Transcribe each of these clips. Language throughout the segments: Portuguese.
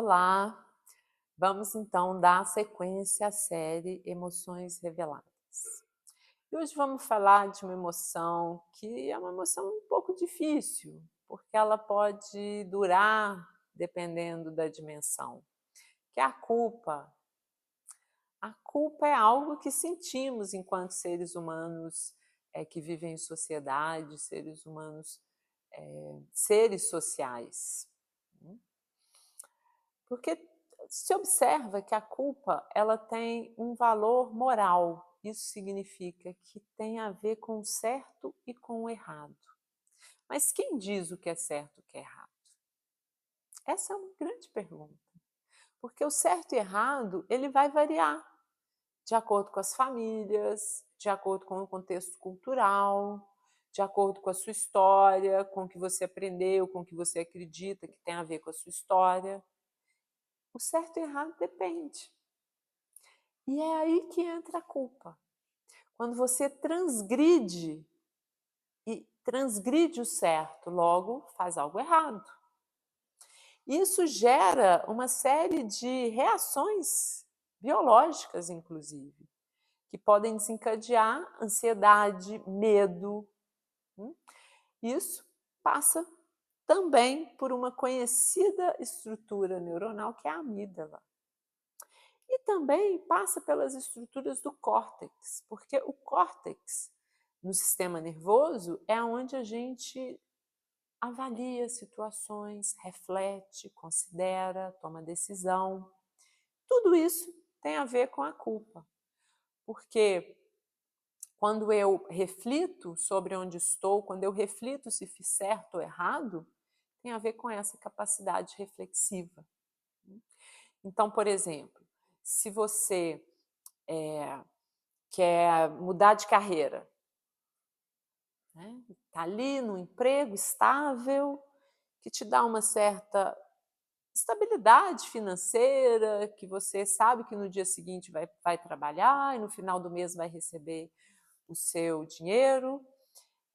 Olá! Vamos então dar sequência à série Emoções Reveladas. E hoje vamos falar de uma emoção que é uma emoção um pouco difícil, porque ela pode durar dependendo da dimensão, que é a culpa. A culpa é algo que sentimos enquanto seres humanos que vivem em sociedade, seres humanos, seres sociais. Porque se observa que a culpa ela tem um valor moral. Isso significa que tem a ver com o certo e com o errado. Mas quem diz o que é certo e o que é errado? Essa é uma grande pergunta. Porque o certo e errado ele vai variar de acordo com as famílias, de acordo com o contexto cultural, de acordo com a sua história, com o que você aprendeu, com o que você acredita que tem a ver com a sua história. O certo e errado depende. E é aí que entra a culpa. Quando você transgride o certo, logo faz algo errado. Isso gera uma série de reações biológicas, inclusive, que podem desencadear ansiedade, medo. Isso passa também por uma conhecida estrutura neuronal que é a amígdala. E também passa pelas estruturas do córtex, porque o córtex, no sistema nervoso, é onde a gente avalia situações, reflete, considera, toma decisão. Tudo isso tem a ver com a culpa, porque quando eu reflito sobre onde estou, quando eu reflito se fiz certo ou errado, tem a ver com essa capacidade reflexiva. Então, por exemplo, se você quer mudar de carreira, né? Está ali no emprego estável, que te dá uma certa estabilidade financeira, que você sabe que no dia seguinte vai trabalhar e no final do mês vai receber o seu dinheiro.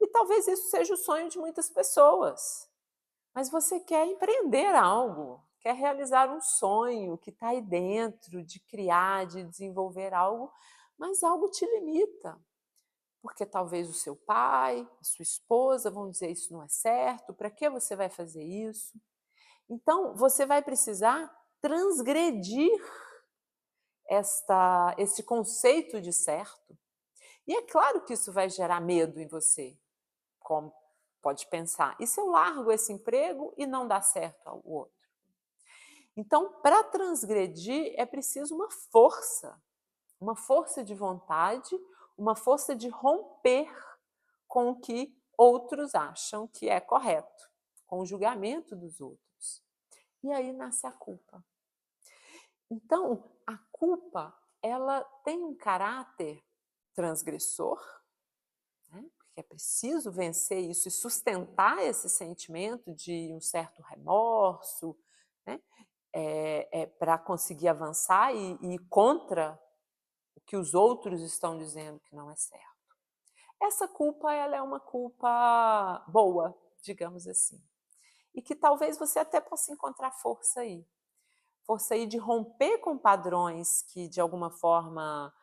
E talvez isso seja o sonho de muitas pessoas. Mas você quer empreender algo, quer realizar um sonho que está aí dentro, de criar, de desenvolver algo, mas algo te limita. Porque talvez o seu pai, a sua esposa vão dizer isso não é certo, para que você vai fazer isso? Então, você vai precisar transgredir esse conceito de certo. E é claro que isso vai gerar medo em você, como pode pensar, e se eu largo esse emprego e não dá certo ao outro? Então, para transgredir é preciso uma força de vontade, uma força de romper com o que outros acham que é correto, com o julgamento dos outros. E aí nasce a culpa. Então, a culpa, ela tem um caráter transgressor, né? Porque é preciso vencer isso e sustentar esse sentimento de um certo remorso, né? Para conseguir avançar e ir contra o que os outros estão dizendo que não é certo. Essa culpa, ela é uma culpa boa, digamos assim, e que talvez você até possa encontrar força aí de romper com padrões que de alguma forma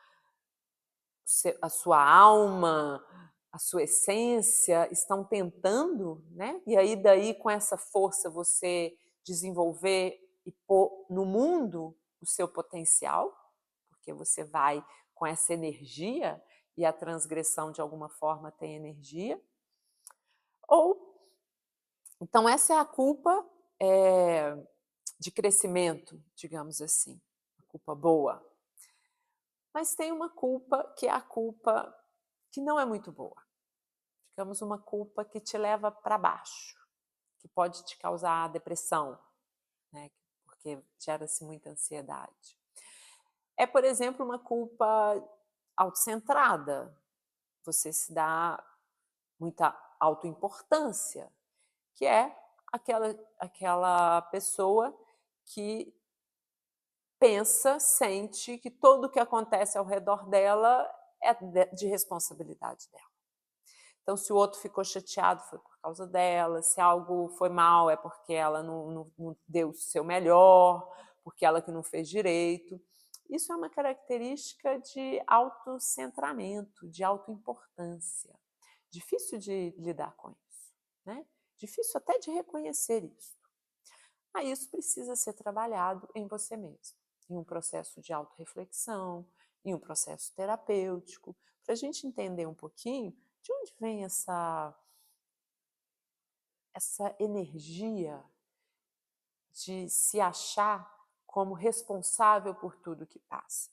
a sua alma, a sua essência estão tentando, né? E aí daí com essa força você desenvolver e pôr no mundo o seu potencial, porque você vai com essa energia e a transgressão de alguma forma tem energia. Ou então essa é a culpa de crescimento, digamos assim, a culpa boa. Mas tem uma culpa que é a culpa que não é muito boa. Digamos, uma culpa que te leva para baixo, que pode te causar depressão, né? Porque gera-se muita ansiedade. É, por exemplo, uma culpa autocentrada. Você se dá muita autoimportância, que é aquela pessoa que pensa, sente que tudo o que acontece ao redor dela é de responsabilidade dela. Então, se o outro ficou chateado, foi por causa dela, se algo foi mal, é porque ela não deu o seu melhor, porque ela que não fez direito. Isso é uma característica de autocentramento, de autoimportância. Difícil de lidar com isso, né? Difícil até de reconhecer isso. Aí isso precisa ser trabalhado em você mesmo, em um processo de autorreflexão, em um processo terapêutico, para a gente entender um pouquinho de onde vem essa energia de se achar como responsável por tudo que passa.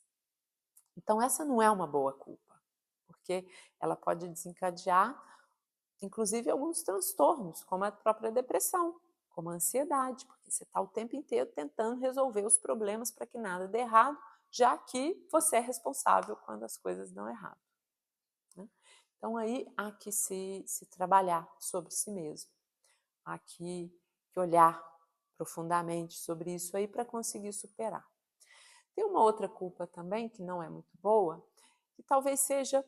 Então, essa não é uma boa culpa, porque ela pode desencadear, inclusive, alguns transtornos, como a própria depressão, como a ansiedade, porque você está o tempo inteiro tentando resolver os problemas para que nada dê errado, já que você é responsável quando as coisas dão errado. Né? Então, aí há que se trabalhar sobre si mesmo, há que olhar profundamente sobre isso aí para conseguir superar. Tem uma outra culpa também, que não é muito boa, que talvez seja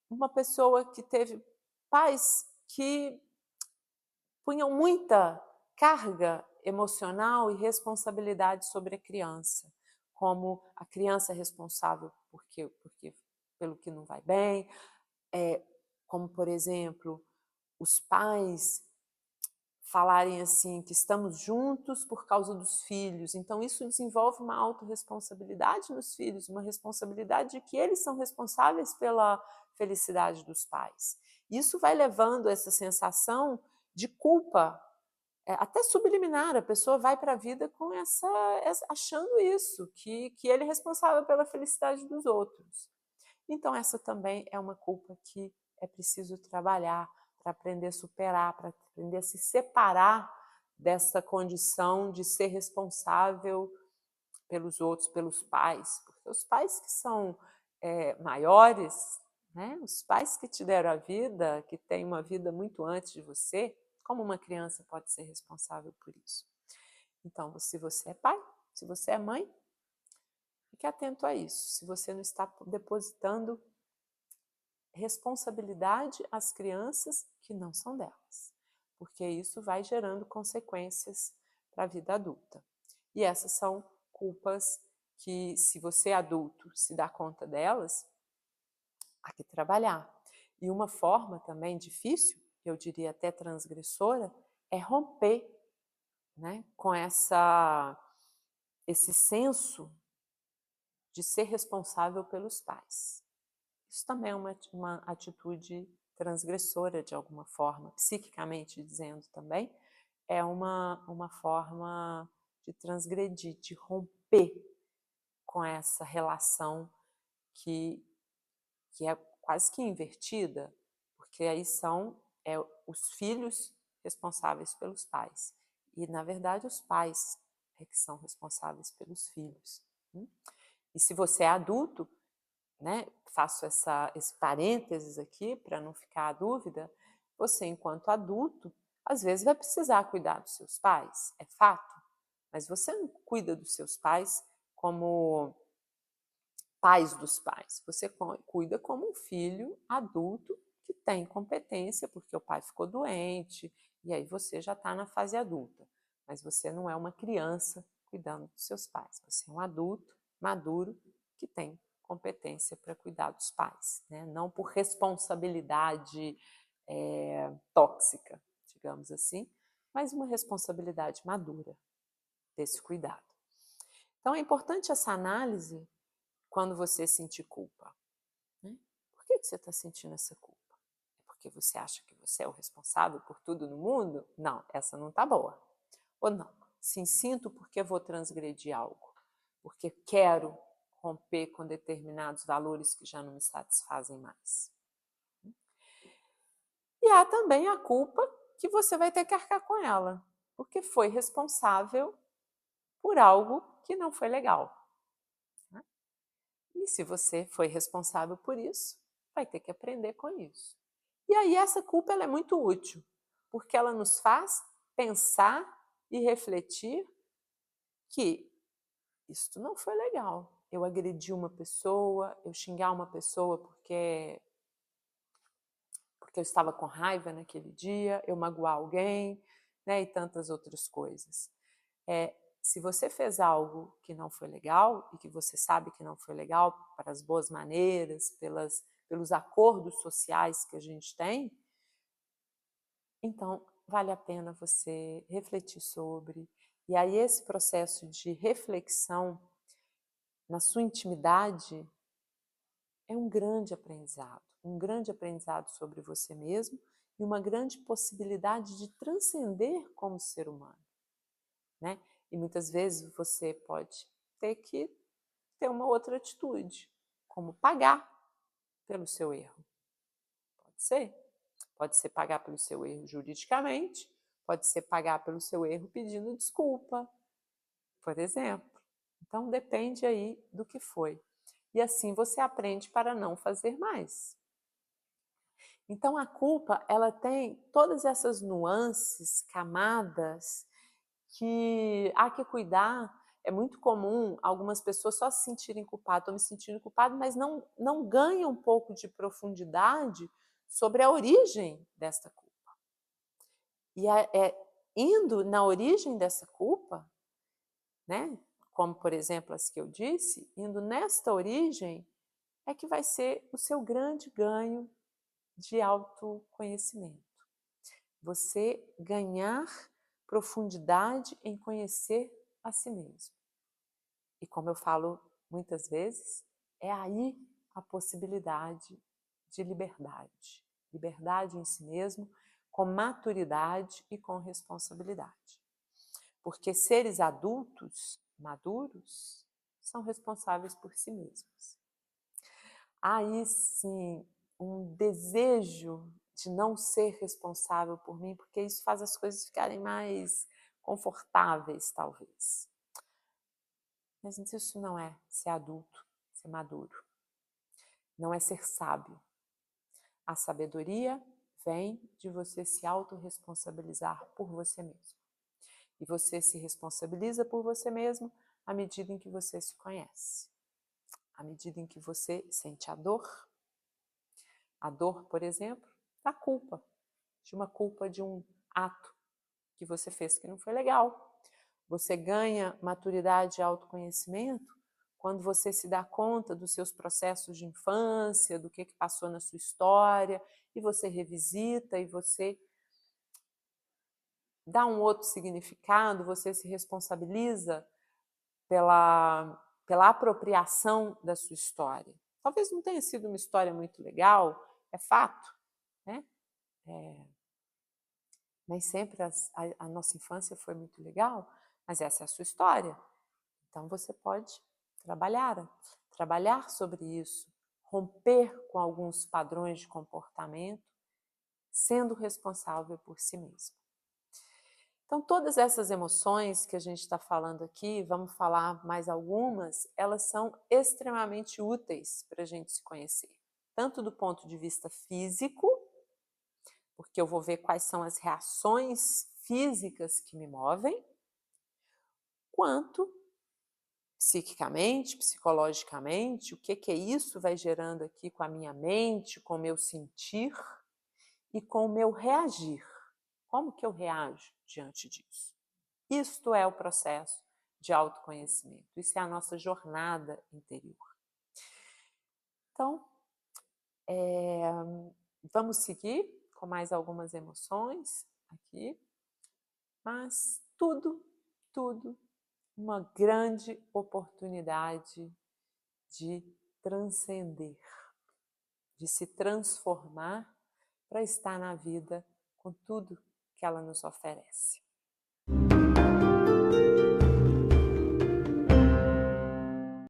uma pessoa que teve pais que punham muita carga emocional e responsabilidade sobre a criança, como a criança é responsável pelo que não vai bem, como, por exemplo, os pais falarem assim que estamos juntos por causa dos filhos. Então isso desenvolve uma autorresponsabilidade nos filhos, uma responsabilidade de que eles são responsáveis pela felicidade dos pais. Isso vai levando essa sensação de culpa, até subliminar. A pessoa vai para a vida com achando isso, que ele é responsável pela felicidade dos outros. Então essa também é uma culpa que é preciso trabalhar para aprender a superar, para aprender a se separar dessa condição de ser responsável pelos outros, pelos pais, porque os pais que são maiores, né, os pais que te deram a vida, que têm uma vida muito antes de você, como uma criança pode ser responsável por isso? Então, se você é pai, se você é mãe, fique atento a isso. Se você não está depositando responsabilidade às crianças que não são delas, porque isso vai gerando consequências para a vida adulta. E essas são culpas que, se você é adulto se dá conta delas, há que trabalhar. E uma forma também difícil, eu diria até transgressora, é romper, né, com esse senso de ser responsável pelos pais. Isso também é uma atitude transgressora, de alguma forma, psiquicamente dizendo também, é uma forma de transgredir, de romper com essa relação que é quase que invertida, porque aí são os filhos responsáveis pelos pais. E, na verdade, os pais é que são responsáveis pelos filhos. E se você é adulto, né, faço esse parênteses aqui para não ficar a dúvida, você, enquanto adulto, às vezes vai precisar cuidar dos seus pais, é fato, mas você não cuida dos seus pais como pais dos pais, você cuida como um filho adulto que tem competência, porque o pai ficou doente, e aí você já está na fase adulta, mas você não é uma criança cuidando dos seus pais, você é um adulto maduro que tem competência para cuidar dos pais, né? Não por responsabilidade tóxica, digamos assim, mas uma responsabilidade madura desse cuidado. Então é importante essa análise quando você sentir culpa. Né? Por que você está sentindo essa culpa? É porque você acha que você é o responsável por tudo no mundo? Não, essa não está boa. Ou não, sim, sinto porque vou transgredir algo, porque quero romper com determinados valores que já não me satisfazem mais. E há também a culpa que você vai ter que arcar com ela, porque foi responsável por algo que não foi legal. Né? E se você foi responsável por isso, vai ter que aprender com isso. E aí essa culpa ela é muito útil, porque ela nos faz pensar e refletir que isso não foi legal. Eu agredir uma pessoa, eu xingar uma pessoa porque porque eu estava com raiva naquele dia, eu magoar alguém, né, e tantas outras coisas. Se você fez algo que não foi legal e que você sabe que não foi legal, para as boas maneiras, pelos acordos sociais que a gente tem, então vale a pena você refletir sobre. E aí esse processo de reflexão na sua intimidade é um grande aprendizado sobre você mesmo e uma grande possibilidade de transcender como ser humano, né? E muitas vezes você pode ter que ter uma outra atitude, como pagar pelo seu erro. Pode ser. Pode ser pagar pelo seu erro juridicamente, pode ser pagar pelo seu erro pedindo desculpa, por exemplo. Então depende aí do que foi. E assim você aprende para não fazer mais. Então a culpa, ela tem todas essas nuances, camadas que há que cuidar. É muito comum algumas pessoas só se sentirem culpadas, estão me sentindo culpado, mas não ganham um pouco de profundidade sobre a origem desta culpa. E indo na origem dessa culpa, né, como por exemplo as que eu disse, indo nesta origem é que vai ser o seu grande ganho de autoconhecimento. Você ganhar profundidade em conhecer a si mesmo. E como eu falo muitas vezes, é aí a possibilidade de liberdade. Liberdade em si mesmo, com maturidade e com responsabilidade. Porque seres adultos, maduros, são responsáveis por si mesmos. Aí sim, um desejo de não ser responsável por mim, porque isso faz as coisas ficarem mais confortáveis, talvez. Mas isso não é ser adulto, ser maduro. Não é ser sábio. A sabedoria vem de você se autorresponsabilizar por você mesmo. E você se responsabiliza por você mesmo à medida em que você se conhece. À medida em que você sente a dor, por exemplo, da culpa, de um ato que você fez que não foi legal. Você ganha maturidade e autoconhecimento quando você se dá conta dos seus processos de infância, do que passou na sua história, e você revisita e você dá um outro significado, você se responsabiliza pela apropriação da sua história. Talvez não tenha sido uma história muito legal, é fato, né? Nem sempre a nossa infância foi muito legal, mas essa é a sua história. Então você pode trabalhar sobre isso, romper com alguns padrões de comportamento, sendo responsável por si mesmo. Então todas essas emoções que a gente está falando aqui, vamos falar mais algumas, elas são extremamente úteis para a gente se conhecer. Tanto do ponto de vista físico, porque eu vou ver quais são as reações físicas que me movem, quanto psiquicamente, psicologicamente, o que isso vai gerando aqui com a minha mente, com o meu sentir e com o meu reagir. Como que eu reajo diante disso? Isto é o processo de autoconhecimento, isso é a nossa jornada interior. Então, vamos seguir com mais algumas emoções aqui, mas tudo uma grande oportunidade de transcender, de se transformar para estar na vida com tudo que ela nos oferece.